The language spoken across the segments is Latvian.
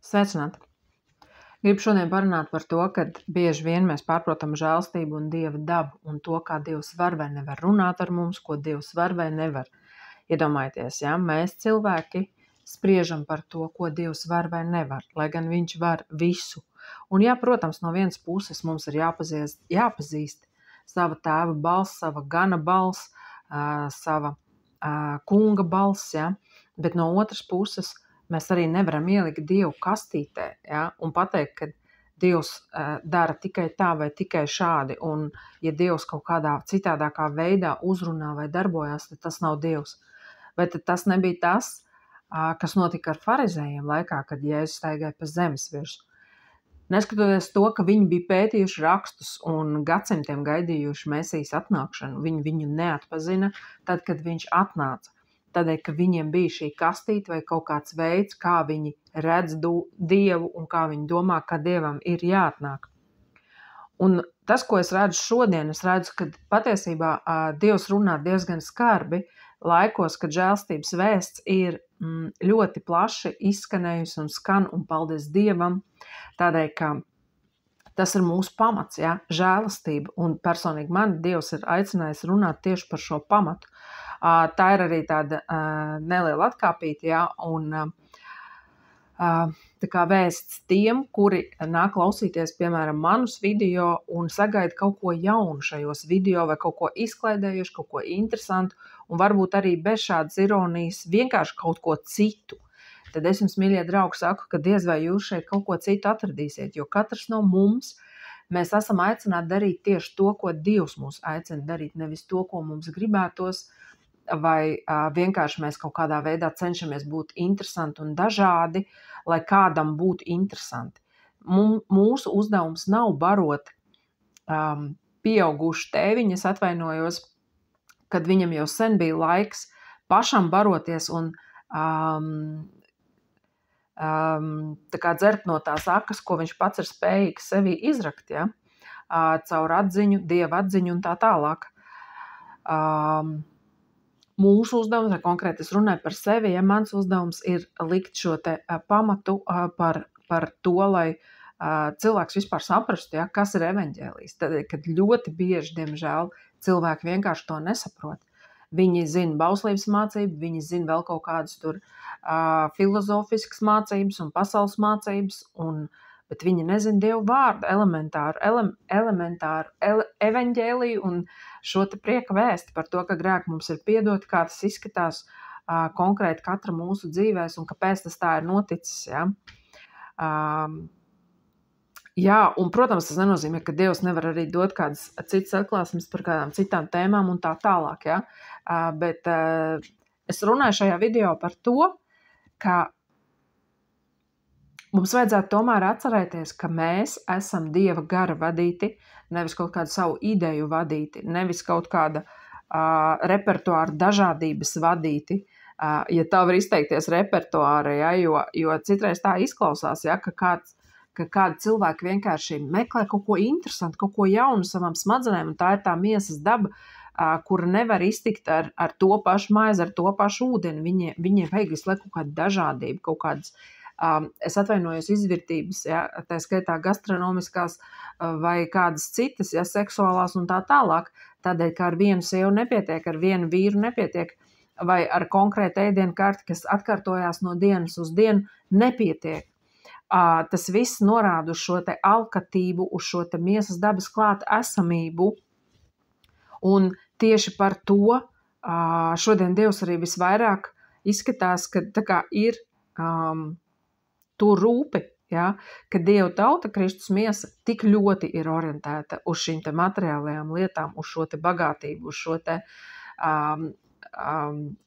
Sveicināti! Gribu šodien parunāt par to, ka bieži vien mēs pārprotam žēlstību un Dieva dabu un to, kā Dievs var vai nevar runāt ar mums, ko Dievs var vai nevar. Iedomājieties, ja mēs cilvēki spriežam par to, ko Dievs var vai nevar, lai gan Viņš var visu. Un jā, protams, no vienas puses mums ir jāpazīst sava tēva balss, sava gana balss, sava kunga balss, ja? Bet no otras puses mēs arī nevaram ielikt Dievu kastītē, ja? Un pateikt, ka Dievs dara tikai tā vai tikai šādi, un ja Dievs kaut kādā citādākā veidā uzrunā vai darbojas, tad tas nav Dievs. Vai tad tas nebija tas, kas notika ar farizējiem laikā, kad Jēzus staigāja pa zemes virsmu? Neskatoties to, ka viņi bija pētījuši rakstus un gadsimtiem gaidījuši Mesijas atnākšanu, viņi viņu neatpazina tad, kad viņš atnāca. Tādēļ, ka viņiem bija šī kastīte vai kaut kāds veids, kā viņi redz Dievu un kā viņi domā, ka Dievam ir jāatnāk. Un tas, ko es redzu šodien, es redzu, ka patiesībā Dievs runā diezgan skarbi laikos, kad žēlstības vēsts ir ļoti plaši izskanējusi un skan, un paldies Dievam, tādēļ, ka tas ir mūsu pamats, ja? Žēlastība, un personīgi man Dievs ir aicinājis runāt tieši par šo pamatu. Tā ir arī tāda neliela atkāpīta, ja? Un tā kā vēsts tiem, kuri nāk klausīties, piemēram, manus video un sagaida kaut ko jaunu šajos video vai kaut ko izklaidējuši, kaut ko interesantu, un varbūt arī bez šādas ironijas vienkārši kaut ko citu. Tad es jums, mīļie draugi, saku, ka diez vai jūs šeit kaut ko citu atradīsiet, jo katrs no mums, mēs esam aicināti darīt tieši to, ko Dievs mūs aicina darīt, nevis to, ko mums gribētos, vai vienkārši mēs kaut kādā veidā cenšamies būt interesanti un dažādi, lai kādam būtu interesanti. Mūsu uzdevums nav barot pieaugušu tēviņu, es atvainojos, kad viņam jau sen bija laiks pašam baroties un tā kā dzert no tās akas, ko viņš pats ir spējīgs sevī izrakt, ja? Caur atziņu, Dieva atziņu un tā tālāk. Mūsu uzdevums, vai konkrēti es runāju par sevi, ja mans uzdevums ir likt šo te pamatu par to, lai cilvēks vispār saprastu, ja, kas ir evaņģēlijs. Tad, kad ļoti bieži, diemžēl, cilvēki vienkārši to nesaprot. Viņi zina bauslības mācību, viņi zina vēl kaut kādas tur filozofiskas mācības un pasaules mācības, bet viņi nezina Dievu vārdu, elementāru evaņģēliju un šo te prieka vēsti par to, ka grēki mums ir piedoti, kā tas izskatās konkrēti katra mūsu dzīvēs un kāpēc tas tā ir noticis. Ja? Jā, un, protams, tas nenozīmē, ka Dievs nevar arī dot kādas citas atklāsmes par kādām citām tēmām un tā tālāk, ja? Bet es runāju šajā video par to, ka mums vajadzētu tomēr atcerēties, ka mēs esam Dieva gara vadīti, nevis kaut kādu savu ideju vadīti, nevis kaut kāda repertuāra dažādības vadīti, ja tā var izteikties repertuāra, ja? Jo citreiz tā izklausās, ja? Ka kādi cilvēki vienkārši meklē kaut ko interesantu, kaut ko jaunu savām smadzenēm, un tā ir tā miesas daba, kura nevar iztikt ar to pašu maizi, ar to pašu ūdeni. Viņiem vajag visu laiku kaut kādu dažādību, kaut kādas, es atvainojos, izvirtības, ja, tā skaitā gastronomiskās vai kādas citas, ja, seksuālās un tā tālāk, tādēļ, ka ar vienu sievu nepietiek, ar vienu vīru nepietiek, vai ar konkrētu ēdienu karti, kas atkārtojās no dienas uz dienu, nepietiek. Tas viss norāda uz šo te alkatību, uz šo te miesas dabas klāt esamību, un tieši par to šodien Dievs arī visvairāk izskatās, ka tā kā ir to rūpi, ja, ka Dieva tauta, Kristus miesa, tik ļoti ir orientēta uz šīm te materiālajām lietām, uz šo te bagātību, uz šo te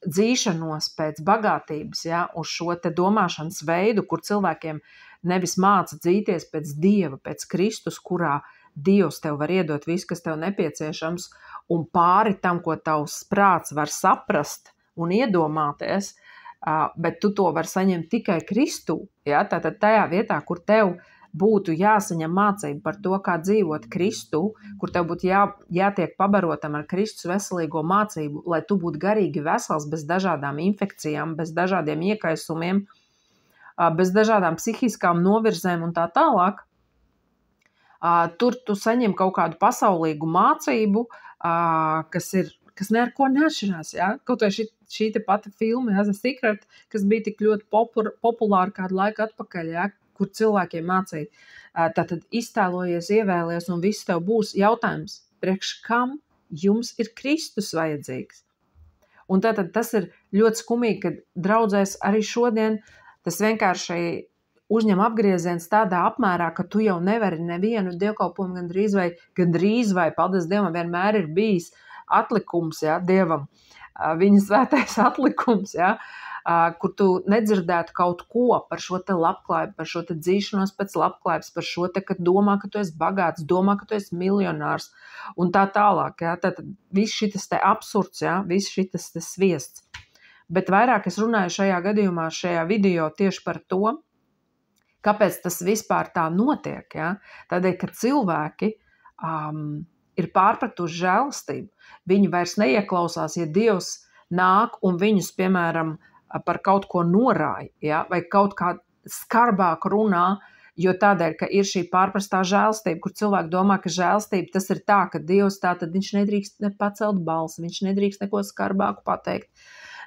dzīšanos pēc bagātības, ja, uz šo te domāšanas veidu, kur cilvēkiem nevis māca dzīties pēc Dieva, pēc Kristus, kurā Dievs tev var iedot visu, kas tev nepieciešams, un pāri tam, ko tavs prāts var saprast un iedomāties, bet tu to var saņemt tikai Kristū. Ja? Tātad tajā vietā, kur tev būtu jāsaņem mācība par to, kā dzīvot Kristu, kur tev būtu jātiek pabarotam ar Kristus veselīgo mācību, lai tu būtu garīgi vesels bez dažādām infekcijām, bez dažādiem iekaisumiem, bez dažādām psihiskām novirzēm un tā tālāk, tur tu saņem kaut kādu pasaulīgu mācību, kas neko neatšķirās. Ja? Kaut vai šī te pati filma, ja, The Secret, kas bija tik ļoti populāra kādu laiku atpakaļ, ja, kur cilvēkiem mācīja. Tātad iztēlojies, ievēlies un viss tev būs. Jautājums, priekš kam jums ir Kristus vajadzīgs? Un tātad tas ir ļoti skumīgi, ka draudzēs arī šodien tas vienkārši uzņem apgrieziens tādā apmērā, ka tu jau nevari nevienu dievkalpojumu gandrīz vai, paldies Dievam, vienmēr ir bijis atlikums, ja, Dievam, viņa svētais atlikums, ja, kur tu nedzirdētu kaut ko par šo te labklājību, par šo te dzīšanos pēc labklājības, par šo te, ka domā, ka tu esi bagāts, domā, ka tu esi miljonārs un tā tālāk. Ja. Tad viss šitas te absurds, ja, viss šitas te sviests. Bet vairāk es runāju šajā gadījumā, šajā video tieši par to, kāpēc tas vispār tā notiek. Ja? Tādēļ, ka cilvēki ir pārpratuši žēlastību. Viņi vairs neieklausās, ja Dievs nāk un viņus, piemēram, par kaut ko norāja, ja? Vai kaut kā skarbāk runā, jo tādēļ, ka ir šī pārprastā žēlastība, kur cilvēki domā, ka žēlastība tas ir tā, ka Dievs tātad viņš nedrīkst pacelt balsi, viņš nedrīkst neko skarbāku pateikt.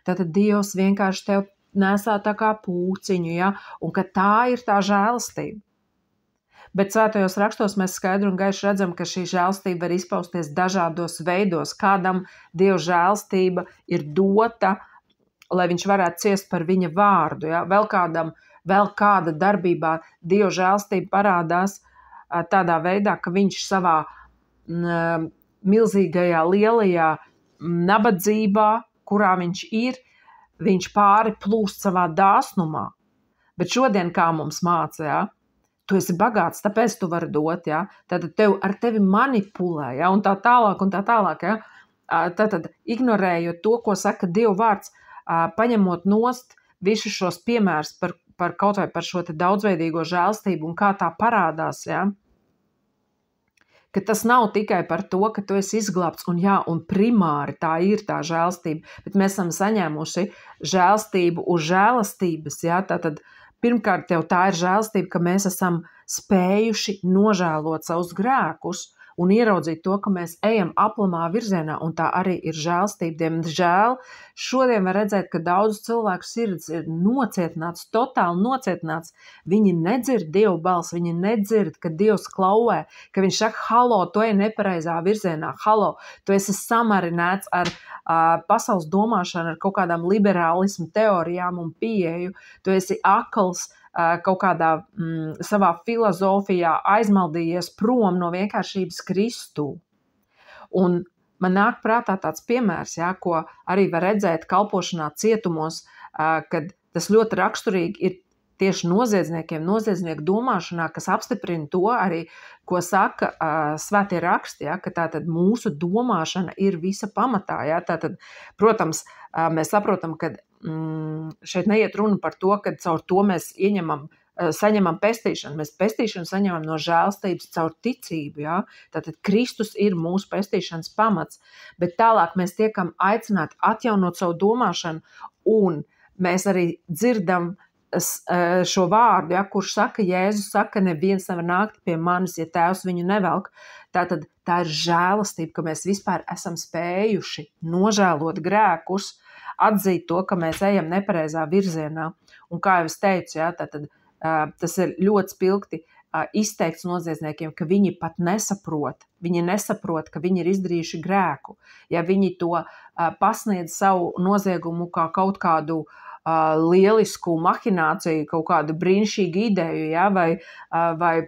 Tātad Dievs vienkārši tev nesā tā kā pūciņu, ja? Un ka tā ir tā žēlastība. Bet svētajos rakstos mēs skaidri un gaiši redzam, ka šī žēlastība var izpausties dažādos veidos. Kādam Dieva žēlastība ir dota, lai viņš varētu ciest par viņa vārdu. Ja? Vēl kāda darbībā Dieva žēlastība parādās tādā veidā, ka viņš savā milzīgajā, lielajā nabadzībā, kurā viņš ir, viņš pāri plūst savā dāsnumā. Bet šodien, kā mums māca, ja, tu esi bagāts, tāpēc tu vari dot, ja, tad ar tevi manipulē, ja, un tā tālāk, ja. Tad ignorējot to, ko saka Dieva vārds, paņemot nost visus šos piemērus par kaut vai par šo te daudzveidīgo žēlastību un kā tā parādās, ja. Ka tas nav tikai par to, ka tu esi izglābts, un primāri tā ir tā žēlastība, bet mēs esam saņēmuši žēlastību uz žēlastības, ja, tātad pirmkārt tev tā ir žēlastība, ka mēs esam spējuši nožēlot savus grēkus un ieraudzīt to, ka mēs ejam aplamā virzienā, un tā arī ir žēlastība. Diemžēl šodien var redzēt, ka daudz cilvēku sirds ir nocietināts, totāli nocietināts. Viņi nedzird Dievu balsi, viņi nedzird, ka Dievs klauvē, ka viņš saka, halo, tu ej nepareizā virzienā, halo, tu esi samarinēts ar pasaules domāšanu, ar kaut kādām liberālismu teorijām un pieeju, tu esi akls, kaut kādā savā filozofijā aizmaldījies prom no vienkāršības Kristū. Un man nāk prātā tāds piemērs, ja, ko arī var redzēt kalpošanā cietumos, kad tas ļoti raksturīgi ir tieši noziedznieku domāšanā, kas apstiprina to arī, ko saka svētie raksti, ja, ka tātad mūsu domāšana ir visa pamatā. Ja, tātad, protams, mēs saprotam, ka šeit neiet runa par to, ka caur to mēs saņemam pestīšanu. Mēs pestīšanu saņemam no žēlastības caur ticību. Ja? Tātad Kristus ir mūsu pestīšanas pamats, bet tālāk mēs tiekam aicināti atjaunot savu domāšanu, un mēs arī dzirdam šo vārdu, ja, kurš saka, Jēzus saka, neviens nevar nākt pie manis, ja Tēvs viņu nevelk. Tātad tā ir žēlastība, ka mēs vispār esam spējuši nožēlot grēkus, atzīt to, ka mēs ejam nepareizā virzienā. Un kā jau es teicu, ja, tātad, tas ir ļoti spilgti izteikts noziedzniekiem, ka viņi pat nesaprot. Viņi nesaprot, ka viņi ir izdarījuši grēku. Ja viņi to pasniedz savu noziegumu kā kaut kādu lielisku mahināciju, kaut kādu brīnišķīgu ideju, ja, vai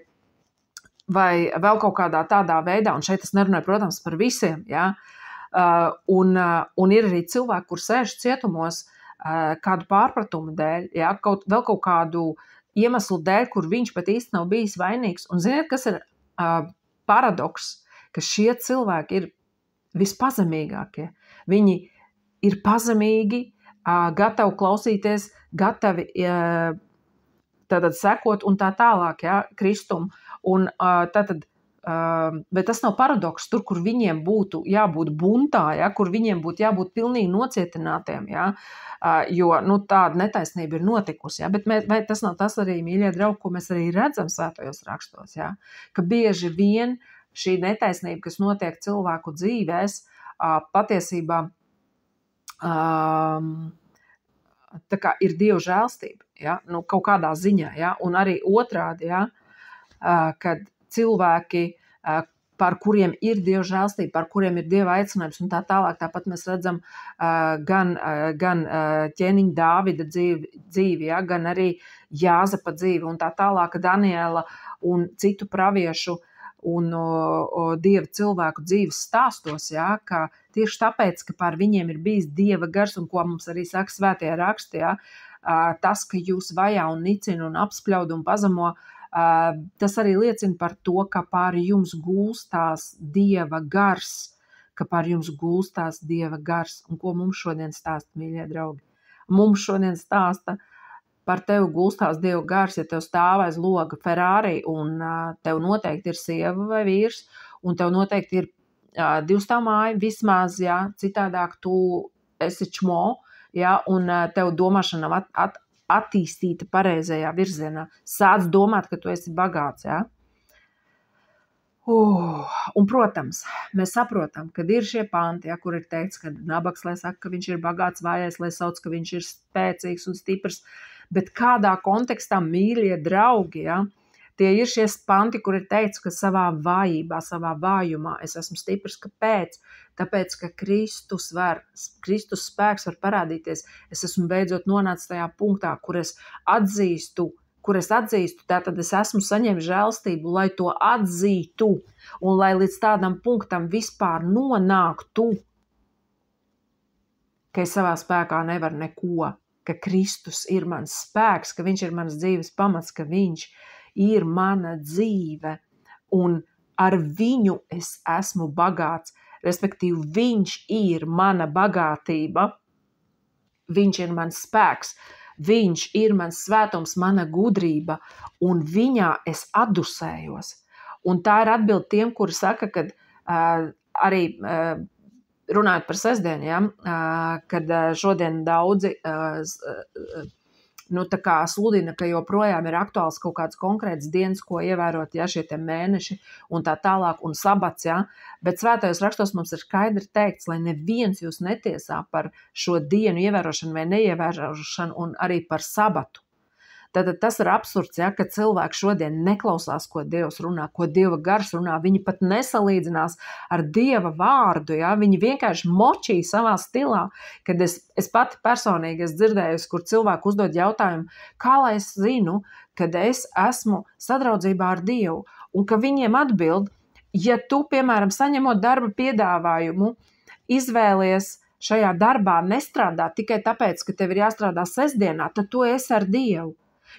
vēl kaut kādā tādā veidā, un šeit es nerunāju, protams, par visiem, ja, un ir arī cilvēki, kur sēž cietumos kādu pārpratumu dēļ, ja, vēl kaut kādu iemeslu dēļ, kur viņš pat īsti nav bijis vainīgs. Un ziniet, kas ir paradoks, ka šie cilvēki ir vispazemīgākie. Viņi ir pazemīgi, gatavi klausīties, gatavi tātad sekot un tā tālāk, ja, Kristum. Un tātad bet tas nav paradoks, tur, kur viņiem būtu jābūt buntā, ja, kur viņiem būtu jābūt pilnīgi nocietinātiem, ja, jo tāda netaisnība ir notikusi. Ja, bet vai tas nav tas arī, mīļie draugi, ko mēs arī redzam svētajos rakstos, ja, ka bieži vien šī netaisnība, kas notiek cilvēku dzīvēs, patiesībā tā kā ir Dieva žēlstība, ja, kaut kādā ziņā, ja, un arī otrādi, ja, kad cilvēki, par kuriem ir Dieva žēlstība, par kuriem ir Dieva aicinājums un tā tālāk, tāpat mēs redzam gan ķēniņa Dāvida dzīvi, ja, gan arī Jāzepa dzīvi un tā tālāk Daniela un citu praviešu un Dieva cilvēku dzīves stāstos, ja, ka tieši tāpēc, ka pār viņiem ir bijis Dieva gars un ko mums arī saka svētie raksti, ja, tas, ka jūs vajā un nicina un apspļaud un pazemo, tas arī liecina par to, ka pāri jums gulstās Dieva gars, un ko mums šodien stāsta, mīļie draugi. Mums šodien stāsta par tevi gulstās Dieva gars, ja tev stāv aiz loga Ferrari un tev noteikti ir sieva vai vīrs, un tev noteikti ir divstāv māja vismaz, ja, citādāk tu esi čmo, ja, un tev domāšana nav attīstīta pareizajā virzienā. Sāc domāt, ka tu esi bagāts, ja. Un, protams, mēs saprotam, kad ir šie panti, ja, kur ir teikts, ka nabaks, lai saka, ka viņš ir bagāts, vājais, lai sauc, ka viņš ir spēcīgs un stiprs, bet kādā kontekstā, mīļie draugi, ja, tie ir šie panti, kur ir teikts, ka savā vājībā, savā vājumā es esmu stiprs. Kāpēc? Tāpēc, ka Kristus spēks var parādīties. Es esmu beidzot nonācis tajā punktā, kur es atzīstu, tātad es esmu saņēmis žēlstību, lai to atzītu un lai līdz tādam punktam vispār nonāktu, ka es savā spēkā nevaru neko, ka Kristus ir mans spēks, ka viņš ir mans dzīves pamats, ka viņš ir mana dzīve un ar viņu es esmu bagāts, respektīvi viņš ir mana bagātība, viņš ir mans spēks, viņš ir mans svētums, mana gudrība, un viņā es atdusējos. Un tā ir atbilde tiem, kuri saka, kad arī runājot par sestdienu, ja, kad šodien daudzi tā kā sludina, ka joprojām ir aktuāls kaut kāds konkrēts dienas, ko ievērot, ja, šie te mēneši un tā tālāk, un sabats, ja, bet svētajos rakstos mums ir skaidri teikts, lai neviens jūs netiesā par šo dienu ievērošanu vai neievērošanu un arī par sabatu. Tātad tas ir absurds, ja, ka cilvēki šodien neklausās, ko Dievs runā, ko Dieva gars runā. Viņi pat nesalīdzinās ar Dieva vārdu. Ja. Viņi vienkārši močīja savā stilā, kad es pati personīgi esmu dzirdējusi, kur cilvēki uzdod jautājumu, kā lai es zinu, kad es esmu sadraudzībā ar Dievu. Un ka viņiem atbild, ja tu, piemēram, saņemot darba piedāvājumu, izvēlies šajā darbā nestrādāt tikai tāpēc, ka tev ir jāstrādā sestdienā, tad tu esi ar Dievu.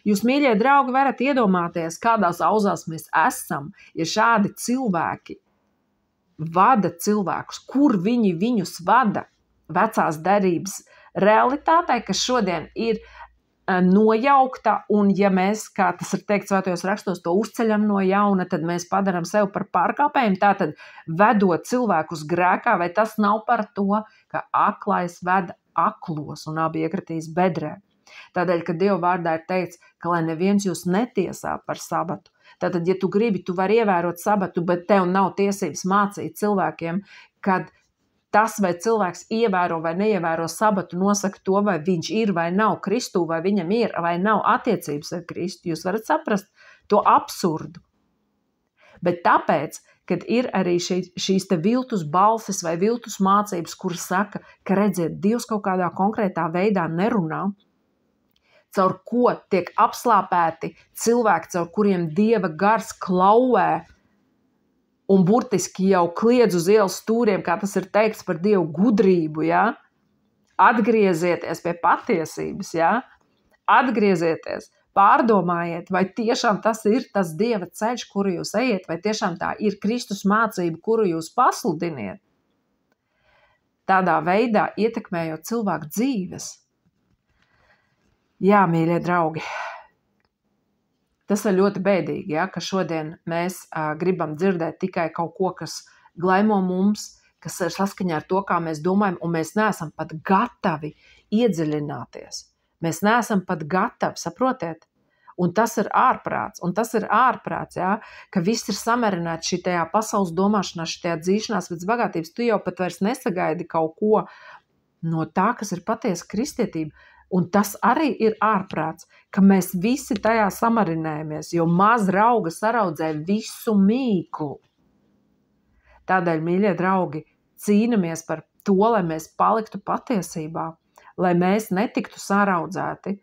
Jūs, mīļie draugi, varat iedomāties, kādās auzās mēs esam, ja šādi cilvēki vada cilvēkus, kur viņi viņus vada vecās derības realitātei, kas šodien ir nojaukta, un ja mēs, kā tas ir teikts svētajos rakstos, to uzceļam no jauna, tad mēs padaram sevi par pārkāpējiem, tātad vedot cilvēkus grēkā, vai tas nav par to, ka aklais veda aklos un abi iekritīs bedrē. Tādēļ, ka Dieva vārdā ir teikts, ka lai neviens jūs netiesā par sabatu. Tātad, ja tu gribi, tu vari ievērot sabatu, bet tev nav tiesības mācīt cilvēkiem, kad tas, vai cilvēks ievēro vai neievēro sabatu, nosaka to, vai viņš ir vai nav Kristū, vai viņam ir vai nav attiecības ar Kristu. Jūs varat saprast to absurdu. Bet tāpēc, kad ir arī šīs te viltus balsis vai viltus mācības, kuras saka, ka redziet, Dievs kaut kādā konkrētā veidā nerunā, caur ko tiek apslāpēti cilvēki, caur kuriem Dieva gars klauvē un burtiski jau kliedz uz ielas stūriem, kā tas ir teikts par Dievu gudrību, ja? Atgriezieties pie patiesības, ja? Atgriezieties, pārdomājiet, vai tiešām tas ir tas Dieva ceļš, kuru jūs ejiet, vai tiešām tā ir Kristus mācība, kuru jūs pasludiniet. Tādā veidā ietekmējot cilvēku dzīves. Jā, mīļie draugi, Tas ir ļoti bēdīgi, ja, ka šodien mēs gribam dzirdēt tikai kaut ko, kas glaimo mums, kas ir saskaņā ar to, kā mēs domājam, un mēs neesam pat gatavi iedziļināties. Mēs neesam pat gatavi, saprotiet? Un tas ir ārprāts, ja, ka viss ir samērināts šitajā pasaules domāšanā, šitajā dzīšanās pēc bagātības. Tu jau pat vairs nesagaidi kaut ko no tā, kas ir patiesa kristietība. Un tas arī ir ārprāts, ka mēs visi tajā samarinējamies, jo maz rauga saraudzē visu mīklu. Tādēļ, mīļie draugi, cīnamies par to, lai mēs paliktu patiesībā, lai mēs netiktu saraudzēti.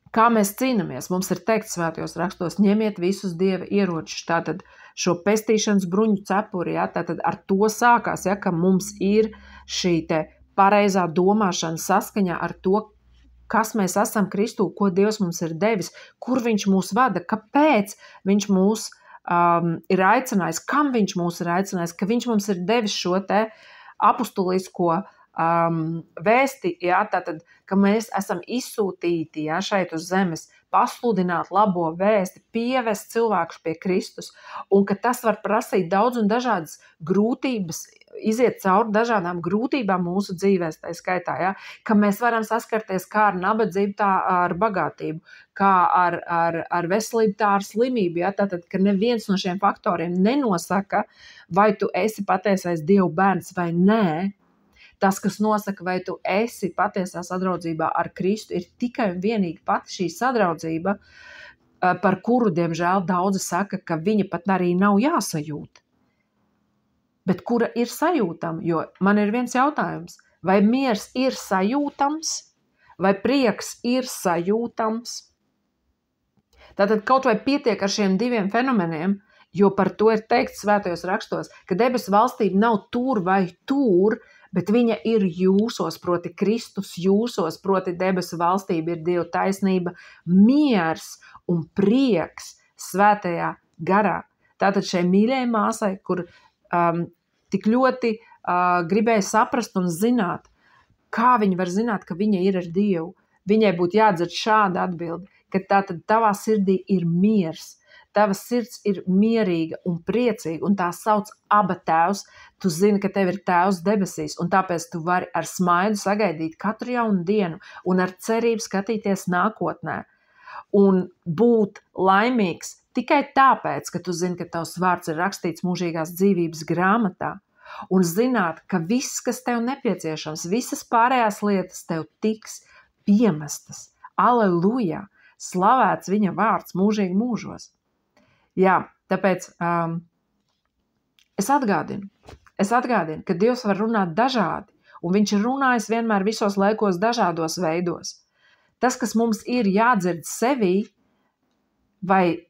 Kā mēs cīnamies? Mums ir teikts svētajos rakstos, ņemiet visus Dieva ieročus, tātad šo pestīšanas bruņu cepuri, ja, tātad ar to sākās, ja, ka mums ir šī te pareizā domāšana saskaņā ar to, kas mēs esam Kristū, ko Dievs mums ir devis, kur viņš mūs vada, kāpēc viņš mūs ir aicinājis, kam viņš mūs ir aicinājis, ka viņš mums ir devis šo te apustulisko vēsti, ja, tātad, ka mēs esam izsūtīti, ja, šeit uz zemes, pasludināt labo vēsti, pievest cilvēkus pie Kristus, un ka tas var prasīt daudz un dažādas grūtības, iziet cauri dažādām grūtībām mūsu dzīvēs, tā skaitā, ja, ka mēs varam saskarties kā ar nabadzību, tā ar bagātību, kā ar veselību, tā ar slimību, ja, tātad, ka neviens no šiem faktoriem nenosaka, vai tu esi patiesais Dieva bērns vai nē. Tas, kas nosaka, vai tu esi patiesā sadraudzībā ar Kristu, ir tikai un vienīgi pati šī sadraudzība, par kuru, diemžēl, daudzi saka, ka viņa pat arī nav jāsajūt. Bet kura ir sajūtama? Jo man ir viens jautājums. Vai miers ir sajūtams? Vai prieks ir sajūtams? Tātad kaut vai pietiek ar šiem diviem fenomeniem, jo par to ir teikts svētajos rakstos, ka debesu valstība nav tur vai tur, bet viņa ir jūsos, proti Kristus jūsos, proti debesu valstība ir Dieva taisnība, miers un prieks svētajā garā. Tātad šai mīļai māsai, kur tik ļoti gribēja saprast un zināt, kā viņa var zināt, ka viņa ir ar Dievu, viņai būtu jādzird šāda atbilde, ka tātad tavā sirdī ir miers. Tava sirds ir mierīga un priecīga, un tā sauc Aba Tēvs. Tu zini, ka tev ir Tēvs debesīs, un tāpēc tu vari ar smaidu sagaidīt katru jaunu dienu un ar cerību skatīties nākotnē. Un būt laimīgs tikai tāpēc, ka tu zini, ka tavs vārds ir rakstīts mūžīgās dzīvības grāmatā. Un zināt, ka viss, kas tev nepieciešams, visas pārējās lietas tev tiks piemestas. Aleluja! Slavēts viņa vārds mūžīgi mūžos. Jā, tāpēc es atgādinu, ka Dievs var runāt dažādi, un viņš ir runājis vienmēr visos laikos dažādos veidos. Tas, kas mums ir jādzird sevī, vai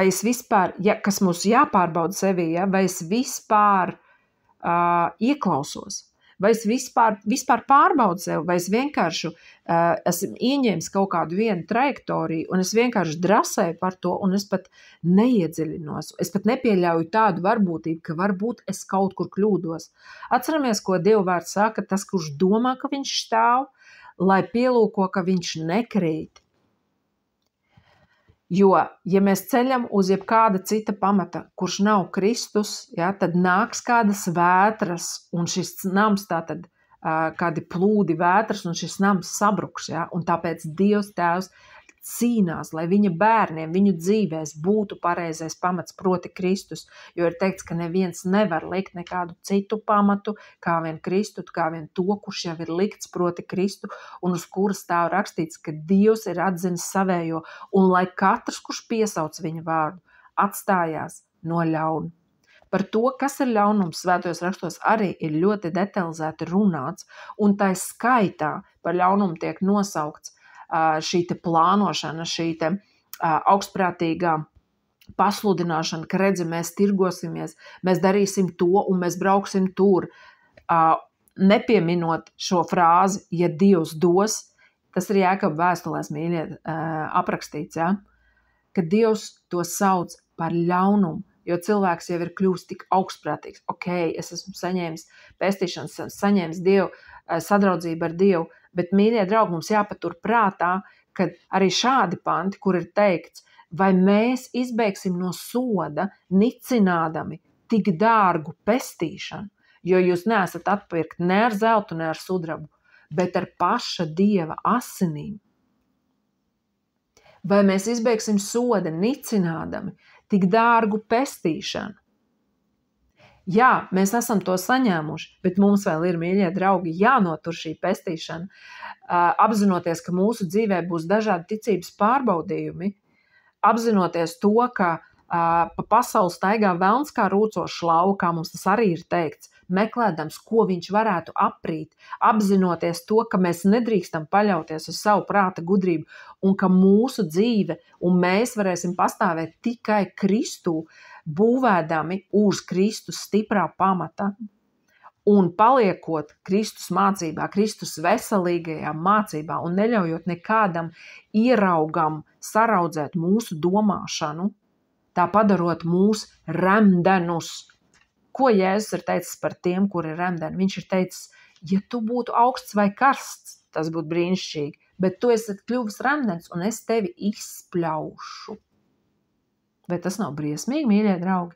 es vispār, kas mums jāpārbauda sevī, ja, vai es vispār ieklausos, vai es vispār pārbaudu sev, vai es vienkārši esmu ieņēmis kaut kādu vienu trajektoriju, un es vienkārši drasēju par to, un es pat neiedziļinos. Es pat nepieļauju tādu varbūtību, ka varbūt es kaut kur kļūdos. Atceramies, ko Dieva vārds saka, tas, kurš domā, ka viņš stāv, lai pielūko, ka viņš nekrīt. Jo, ja mēs ceļam uz jebkāda cita pamata, kurš nav Kristus, ja, tad nāks kādas vētras, un šis nams tātad kādi plūdi vētras, un šis nams sabruks. Ja, un tāpēc Dievs Tēvs cīnās, lai viņa bērniem, viņu dzīvēs būtu pareizais pamats, proti Kristus, jo ir teikts, ka neviens nevar likt nekādu citu pamatu, kā vien Kristu, kā vien to, kurš jau ir likts, proti Kristu, un uz kura stāv rakstīts, ka Dievs ir atzinis savējo, un lai katrs, kurš piesauc viņa vārdu, atstājās no ļauna. Par to, kas ir ļaunums, svētajos rakstos arī ir ļoti detalizēti runāts, un tā skaitā par ļaunumu tiek nosaukts šī te plānošana, šī te augstprātīgā pasludināšana, ka redzi, mēs tirgosimies, mēs darīsim to un mēs brauksim tur, nepieminot šo frāzi, ja Dievs dos, tas ir Jēkaba vēstulēs, mīļie, aprakstīts, ja? Ka Dievs to sauc par ļaunumu, jo cilvēks jau ir kļūst tik augstprātīgs. Ok, es esmu saņēmis pestīšanas, saņēmis Dievu, sadraudzību ar Dievu, Bet, mīļie draugi, mums jāpatur prātā, ka arī šādi panti, kur ir teikts, vai mēs izbeigsim no soda, nicinādami tik dārgu pestīšanu, jo jūs neesat atpirkti ne ar zeltu, ne ar sudrabu, bet ar paša Dieva asinīm. Vai mēs izbeigsim soda, nicinādami tik dārgu pestīšanu? Jā, mēs esam to saņēmuši, bet mums vēl ir, mīļie draugi, jānotur šī pestīšana, apzinoties, ka mūsu dzīvē būs dažādi ticības pārbaudījumi, apzinoties to, ka pa pasauli staigā velns kā rūcošs lauks, kā mums tas arī ir teikts, meklēdams, ko viņš varētu aprīt, apzinoties to, ka mēs nedrīkstam paļauties uz savu prāta gudrību un ka mūsu dzīve un mēs varēsim pastāvēt tikai Kristū, būvēdami uz Kristus stiprā pamata un paliekot Kristus mācībā, Kristus veselīgajā mācībā un neļaujot nekādam ieraugam saraudzēt mūsu domāšanu, tā padarot mūs remdenus. Ko Jēzus ir teicis par tiem, kuri ir remdeni? Viņš ir teicis, ja tu būtu augsts vai karsts, tas būtu brīnišķīgi, bet tu esi kļuvis remdens un es tevi izspļaušu. Vai tas nav briesmīgi, mīļie draugi?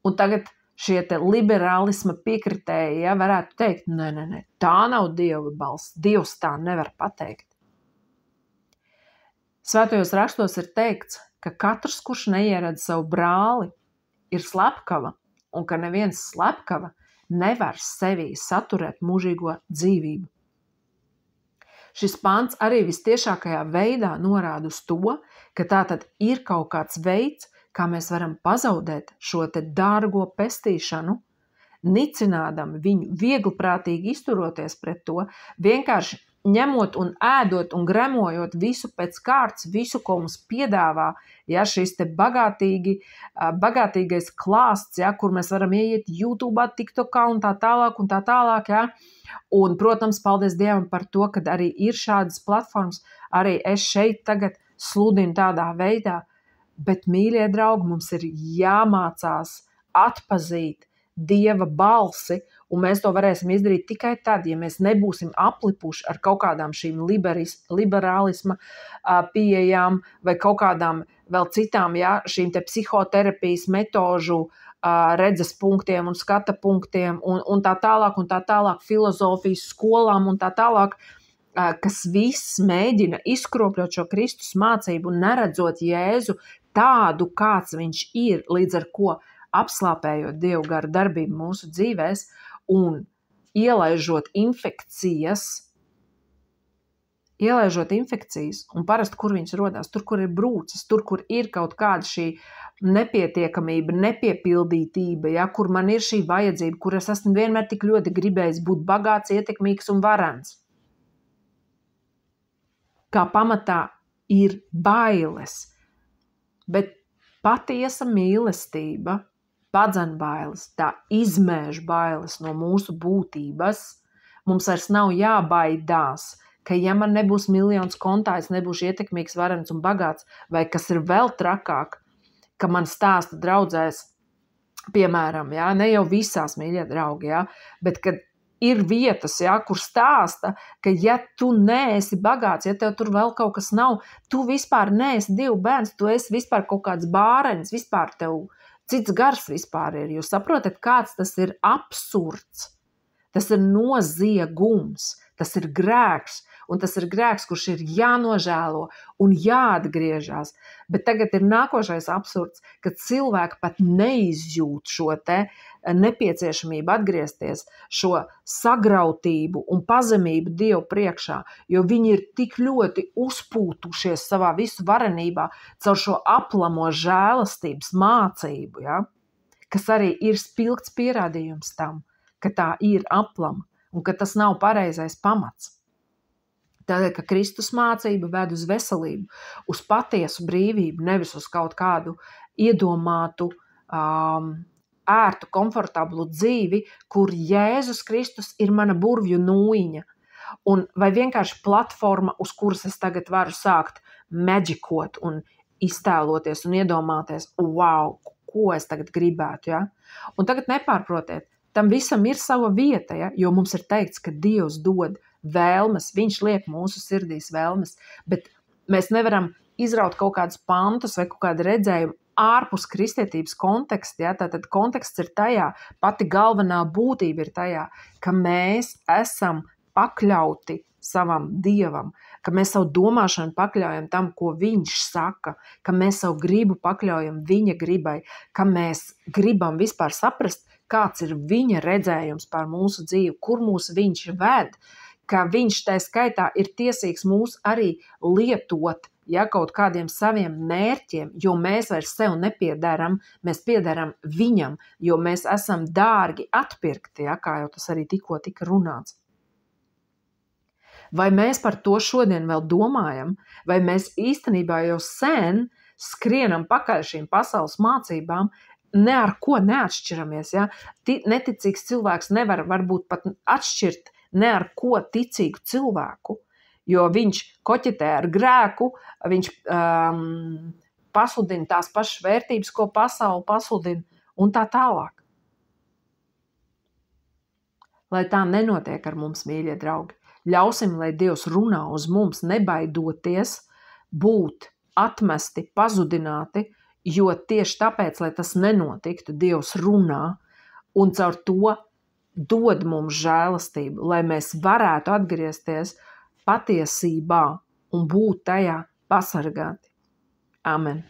Un tagad šie te liberālisma piekritēji, ja, varētu teikt, nē, tā nav Dieva balss, Dievs tā nevar pateikt. Svētajos rakstos ir teikts, ka katrs, kurš neieredz savu brāli, ir slepkava, un ka neviens slepkava nevar sevī saturēt mūžīgo dzīvību. Šis pants arī vistiešākajā veidā norāda uz to, ka tātad ir kaut kāds veids, kā mēs varam pazaudēt šo te dārgo pestīšanu, nicinādami viņu viegliprātīgi izturoties pret to, vienkārši ņemot un ēdot un gremojot visu pēc kārtas, visu, ko mums piedāvā, ja, šis te bagātīgais klāsts, ja, kur mēs varam ieiet YouTube, TikTokā un tā tālāk, ja. Un, protams, paldies Dievam par to, ka arī ir šādas platformas, arī es šeit tagad sludinu tādā veidā, bet, mīļie draugi, mums ir jāmācās atpazīt Dieva balsi, un mēs to varēsim izdarīt tikai tad, ja mēs nebūsim aplipuši ar kaut kādām šīm liberālisma pieejām vai kaut kādām vēl citām, ja, šīm te psihoterapijas metožu redzes punktiem un skata punktiem un tā tālāk filozofijas skolām un tā tālāk, kas viss mēģina izkropļot šo Kristus mācību un neredzot Jēzu tādu, kāds viņš ir, līdz ar ko apslāpējot Dievu garu darbību mūsu dzīvēs un ielaižot infekcijas, un parasti, kur viņas rodās, tur, kur ir brūces, tur, kur ir kaut kāda šī nepietiekamība, nepiepildītība, ja, kur man ir šī vajadzība, kur es esmu vienmēr tik ļoti gribējis būt bagāts, ietekmīgs un varens. Kā pamatā ir bailes, bet patiesa mīlestība padzen bailes, tā izmēž bailes no mūsu būtības. Mums vairs nav jābaidās, ka ja man nebūs miljons kontā, es nebūšu ietekmīgs, varens un bagāts, vai kas ir vēl trakāk, ka man stāsta draudzēs, piemēram, ja, ne jau visās, mīļie draugi, ja, bet kad ir vietas, ja, kur stāsta, ka ja tu neesi bagāts, ja tev tur vēl kaut kas nav, tu vispār neesi Dieva bērns, tu esi vispār kaut kāds bārenis, vispār tev cits gars vispār ir. Jūs saprotat, kāds tas ir absurds. Tas ir noziegums, tas ir grēks, un tas ir grēks, kurš ir jānožēlo un jāatgriežas. Bet tagad ir nākošais absurds, ka cilvēki pat neizjūt šo te nepieciešamību atgriezties, šo sagrautību un pazemību Dievu priekšā, jo viņi ir tik ļoti uzpūtušies savā visu varenībā caur šo aplamo žēlastības mācību, ja? Kas arī ir spilgts pierādījums tam, ka tā ir aplama un ka tas nav pareizais pamats. Tādēļ, ka Kristus mācība ved uz veselību, uz patiesu brīvību, nevis uz kaut kādu iedomātu, ērtu, komfortablu dzīvi, kur Jēzus Kristus ir mana burvju nūjiņa. Un vai vienkārši platforma, uz kuras es tagad varu sākt maģikot un iztēloties un iedomāties, wow, ko es tagad gribētu. Ja? Un tagad nepārprotiet, tam visam ir sava vieta, ja? Jo mums ir teikts, ka Dievs dod vēlmes, viņš liek mūsu sirdīs vēlmes, bet mēs nevaram izraut kaut kādus pantus vai kaut kādu redzējumu ārpus kristietības konteksta. Ja? Tātad konteksts ir tajā, pati galvenā būtība ir tajā, ka mēs esam pakļauti savam Dievam, ka mēs savu domāšanu pakļaujam tam, ko viņš saka, ka mēs savu gribu pakļaujam viņa gribai, ka mēs gribam vispār saprast, kāds ir viņa redzējums par mūsu dzīvi, kur mūs viņš ved, ka viņš tā skaitā ir tiesīgs mūs arī lietot, ja kaut kādiem saviem mērķiem, jo mēs vairs sev nepiedaram, mēs piedaram viņam, jo mēs esam dārgi atpirkti, ja, kā jau tas arī tikko tika runāts. Vai mēs par to šodien vēl domājam, vai mēs īstenībā jau sen skrienam pakaļ šīm pasaules mācībām, ne ar ko neatšķiramies. Ja? Neticīgs cilvēks nevar varbūt pat atšķirt ne ar ko ticīgu cilvēku, jo viņš koķetē ar grēku, viņš pasludina tās pašas vērtības, ko pasaule pasludina, un tā tālāk. Lai tā nenotiek ar mums, mīļie draugi. Ļausim, lai Dievs runā uz mums, nebaidoties būt atmesti, pazudināti, jo tieši tāpēc, lai tas nenotiktu, Dievs runā un caur to dod mums žēlastību, lai mēs varētu atgriezties patiesībā un būt tajā pasargāti. Amen.